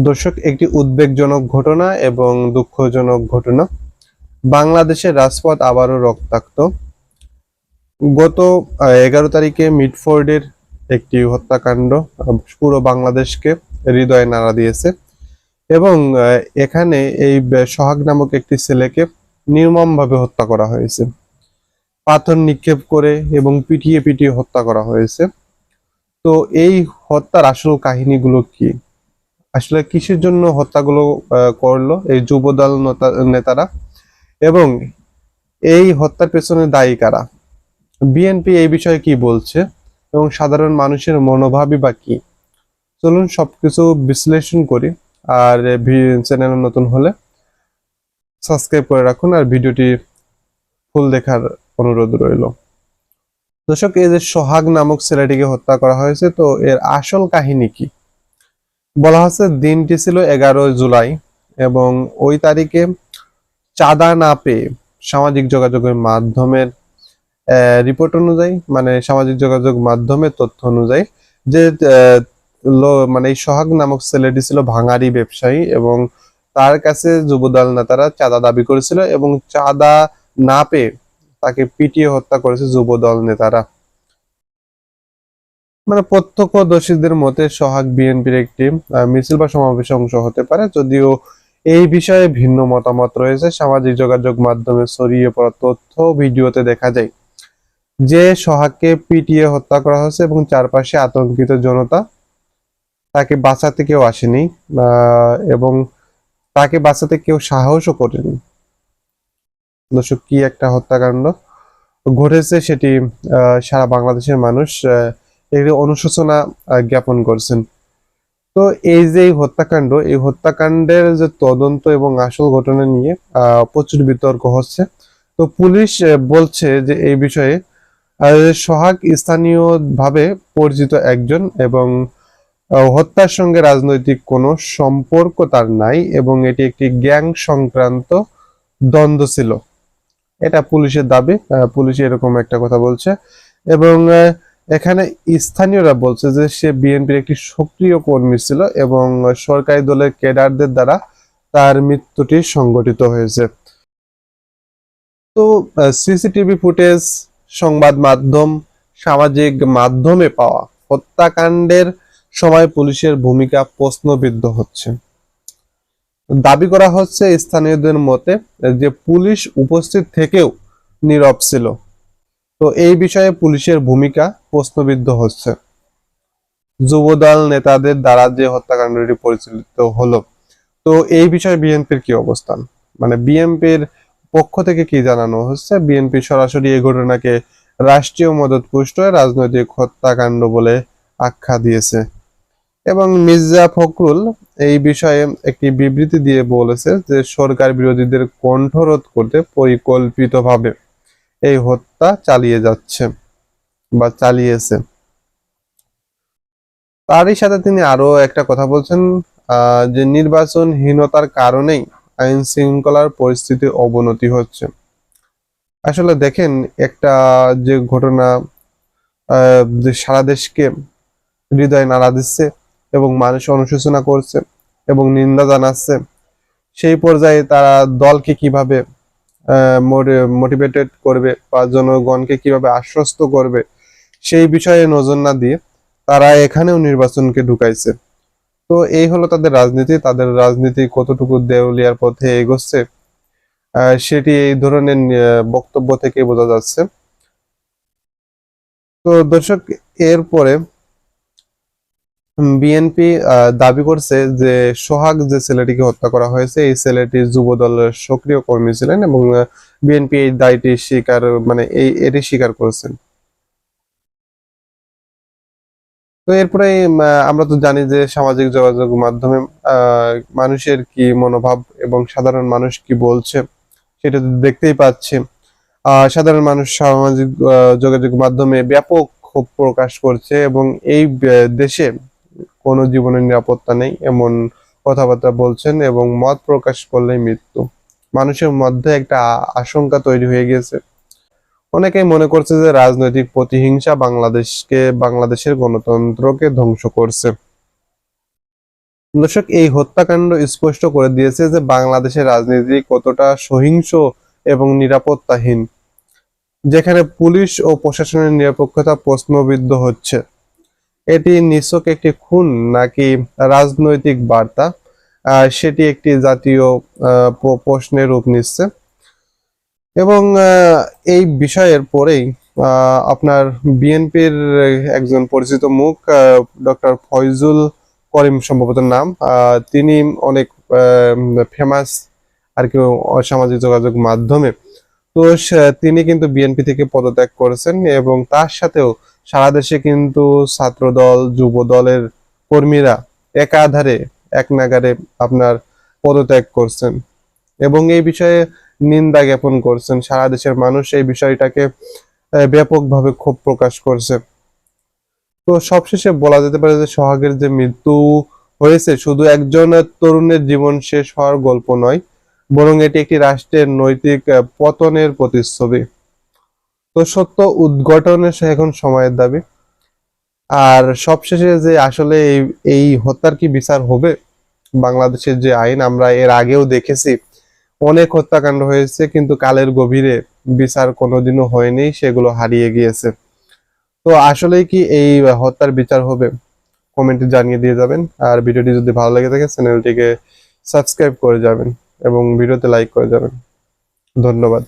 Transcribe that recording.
দর্শক, একটি উদ্বেগজনক ঘটনা এবং দুঃখজনক ঘটনা। বাংলাদেশের রাজপথ আবারও রক্তাক্ত। গত 11 তারিখে মিটফোর্ডের একটি হত্যাকাণ্ড পুরো বাংলাদেশকে হৃদয়ে নাড়া দিয়েছে এবং এখানে এই সোহাগ নামক একটি ছেলেকে নির্মমভাবে হত্যা করা হয়েছে। পাথর নিক্ষেপ করে এবং পিটিয়ে পিটিয়ে হত্যা করা হয়েছে। তো এই হত্যার আসল কাহিনীগুলো কি? আসলে কিসের জন্য হত্যাগুলো করলো এই যুবদল নেতারা, এবং এই হত্যার পেছনে দায়ী কারা? বিএনপি এই বিষয়ে কি বলছে এবং সাধারণ মানুষের মনোভাবই বা কি? চলুন সবকিছু বিশ্লেষণ করি। আর চ্যানেল নতুন হলে সাবস্ক্রাইব করে রাখুন আর ভিডিওটি ফুল দেখার অনুরোধ রইল। দর্শক, এই যে সোহাগ নামক ছেলেটিকে হত্যা করা হয়েছে, তো এর আসল কাহিনী কি? বলা হচ্ছে দিনটি ছিল 11 জুলাই এবং ওই তারিখে চাঁদা না পেয়ে সামাজিক যোগাযোগের মাধ্যমের রিপোর্ট অনুযায়ী, মানে সামাজিক যোগাযোগ মাধ্যমের তথ্য অনুযায়ী, যে মানে এই সোহাগ নামক ছেলেটি ছিল ভাঙারি ব্যবসায়ী এবং তার কাছে যুবদল নেতারা চাঁদা দাবি করেছিল এবং চাঁদা না পেয়ে তাকে পিটিয়ে হত্যা করেছে যুবদল নেতারা। মানে প্রত্যক্ষদর্শীদের মতে সোহাগ বিএনপির একটি মিছিল বা সমাবেশে অংশ হতে পারে, যদিও এই বিষয়ে ভিন্ন মতামত রয়েছে। সামাজিক যোগাযোগ মাধ্যমে ছড়িয়ে পড়া তথ্য ভিডিওতে দেখা যায় যে সোহাগকে পিটিয়ে হত্যা করা হয়েছে এবং চারপাশে আতঙ্কিত জনতা। তাকে বাঁচাতে কেউ আসেনি এবং তাকে বাঁচাতে কেউ সাহসও করেনি। দর্শক, কি একটা হত্যাকাণ্ড ঘটেছে সেটি সারা বাংলাদেশের মানুষ এর অনুশোচনা জ্ঞাপন করছেন। তো এই যে হত্যাকাণ্ড, এই হত্যাকাণ্ডের যে তদন্ত এবং আসল ঘটনা নিয়ে প্রচুর বিতর্ক হচ্ছে। তো পুলিশ বলছে যে এই বিষয়ে সোহাগ স্থানীয়ভাবে পরিচিত একজন এবং হত্যার সঙ্গে রাজনৈতিক কোনো সম্পর্ক তার নাই এবং এটি একটি গ্যাং সংক্রান্ত দ্বন্দ্ব ছিল, এটা পুলিশের দাবি। পুলিশ এরকম একটা কথা বলছে এবং এখানে স্থানীয়রা বলছে যে সে বিএনপির একটি সক্রিয় কর্মী ছিল এবং সরকারি দলের ক্যাডারদের দ্বারা তার মৃত্যুটি সংঘটিত হয়েছে। তো সিসিটিভি ফুটেজ, সংবাদ মাধ্যম, সামাজিক মাধ্যমে পাওয়া হত্যাকাণ্ডের সময় পুলিশের ভূমিকা প্রশ্নবিদ্ধ হচ্ছে। দাবি করা হচ্ছে স্থানীয়দের মতে যে পুলিশ উপস্থিত থেকেও নীরব ছিল। তো এই বিষয়ে পুলিশের ভূমিকা প্রশ্নবিদ্ধ হচ্ছে। যুবদল নেতাদের দ্বারা যে হত্যাকাণ্ডটি পরিচালিত হলো, তো এই বিষয়ে বিএনপির কি অবস্থান? মানে বিএনপির পক্ষ থেকে কি জানানো হচ্ছে? বিএনপি সরাসরি এই ঘটনাকে রাষ্ট্রীয় মদতপুষ্ট রাজনৈতিক হত্যাকাণ্ড বলে আখ্যা দিয়েছে এবং মির্জা ফখরুল এই বিষয়ে একটি বিবৃতি দিয়ে বলেছে যে সরকার বিরোধীদের কণ্ঠরোধ করতে পরিকল্পিতভাবে এই হত্যা চালিয়ে যাচ্ছে বা চালিয়েছে। তারই সাথে তিনি আরো একটা কথা বলছেন যে নির্বাচনহীনতার কারণেই আইন শৃঙ্খলার পরিস্থিতির অবনতি হচ্ছে। আসলে দেখেন, একটা যে ঘটনা যে সারা দেশকে হৃদয় নাড়া দিচ্ছে এবং মানুষ অনুশোচনা করছে এবং নিন্দা জানাচ্ছে, সেই পর্যায়ে তারা দলকে কিভাবে মোটিভেটেড করবে বা জনগণকে কিভাবে আশ্বস্ত করবে সেই বিষয়ে নজর না দিয়ে তারা এখানেও নির্বাচনকে ঢুকাইছে। তো এই হলো তাদের রাজনীতি। তাদের রাজনীতি কতটুকু দেউলিয়ার পথে এগোচ্ছে সেটি এই ধরনের বক্তব্য থেকে বোঝা যাচ্ছে। তো দর্শক, এরপরে বিএনপি দাবি করছে যে সোহাগ যে ছেলেটিকে হত্যা করা হয়েছে এই ছেলেটি যুব দলের সক্রিয় কর্মী ছিলেন এবং বিএনপি এই দায়টি স্বীকার, মানে এটি স্বীকার করেছেন। তো এরপরে আমরা তো জানি যে সামাজিক যোগাযোগ মাধ্যমে মানুষের কি মনোভাব এবং সাধারণ মানুষ কি বলছে সেটা তো দেখতেই পাচ্ছি। সাধারণ মানুষ সামাজিক যোগাযোগ মাধ্যমে ব্যাপক ক্ষোভ প্রকাশ করছে এবং এই দেশে কোনো জীবনের নিরাপত্তা নেই এমন কথাবার্তা বলছেন এবং মত প্রকাশ করলেই মৃত্যু। মানুষের মধ্যে একটা আশঙ্কা তৈরি হয়ে গেছে। অনেকেই মনে করছে যে রাজনৈতিক প্রতিহিংসা বাংলাদেশের গণতন্ত্রকে ধ্বংস করছে। দর্শক, এই হত্যাকাণ্ড স্পষ্ট করে দিয়েছে যে বাংলাদেশের রাজনীতি কতটা সহিংস এবং নিরাপত্তাহীন, যেখানে পুলিশ ও প্রশাসনের নিরপেক্ষতা প্রশ্নবিদ্ধ হচ্ছে। এটি নিছক একটি খুন নাকি রাজনৈতিক বার্তা, সেটি একটি জাতীয় প্রশ্নের রূপ নিচ্ছে। এবং এই বিষয়ের পরেই আপনার বিএনপির একজন পরিচিত মুখ, ডক্টর ফয়জুল করিম সম্ভবত নাম, তিনি অনেক ফেমাস আর কি সামাজিক যোগাযোগ মাধ্যমে। তো তিনি কিন্তু বিএনপি থেকে পদত্যাগ করেছেন এবং তার সাথেও সারা দেশে কিন্তু ছাত্রদল, যুব দলের কর্মীরা একাধারে এক নাগাড়ে আপনার পদত্যাগ করছেন এবং এই বিষয়ে নিন্দা জ্ঞাপন করছেন। সারা দেশের মানুষ এই বিষয়টাকে ব্যাপকভাবে ক্ষোভ প্রকাশ করছে। তো সবশেষে বলা যেতে পারে যে সোহাগের যে মৃত্যু হয়েছে শুধু একজন তরুণের জীবন শেষ হওয়ার গল্প নয়, বরং এটি একটি রাষ্ট্রের নৈতিক পতনের প্রতিচ্ছবি। তো সত্য উদ্ঘাটনের এখন সময়ের দাবি। আর সবশেষে যে আসলে এই হত্যার কি বিচার হবে? বাংলাদেশের যে আইন, আমরা এর আগেও দেখেছি অনেক হত্যাকাণ্ড হয়েছে, কিন্তু কালের গভীরে বিচার কোনোদিনও হয়নি, সেগুলো হারিয়ে গিয়েছে। তো আসলেই কি এই হত্যার বিচার হবে? কমেন্টে জানিয়ে দিয়ে যাবেন। আর ভিডিওটি যদি ভালো লেগে থাকে চ্যানেলটিকে সাবস্ক্রাইব করে যাবেন এবং ভিডিওতে লাইক করে যাবেন। ধন্যবাদ।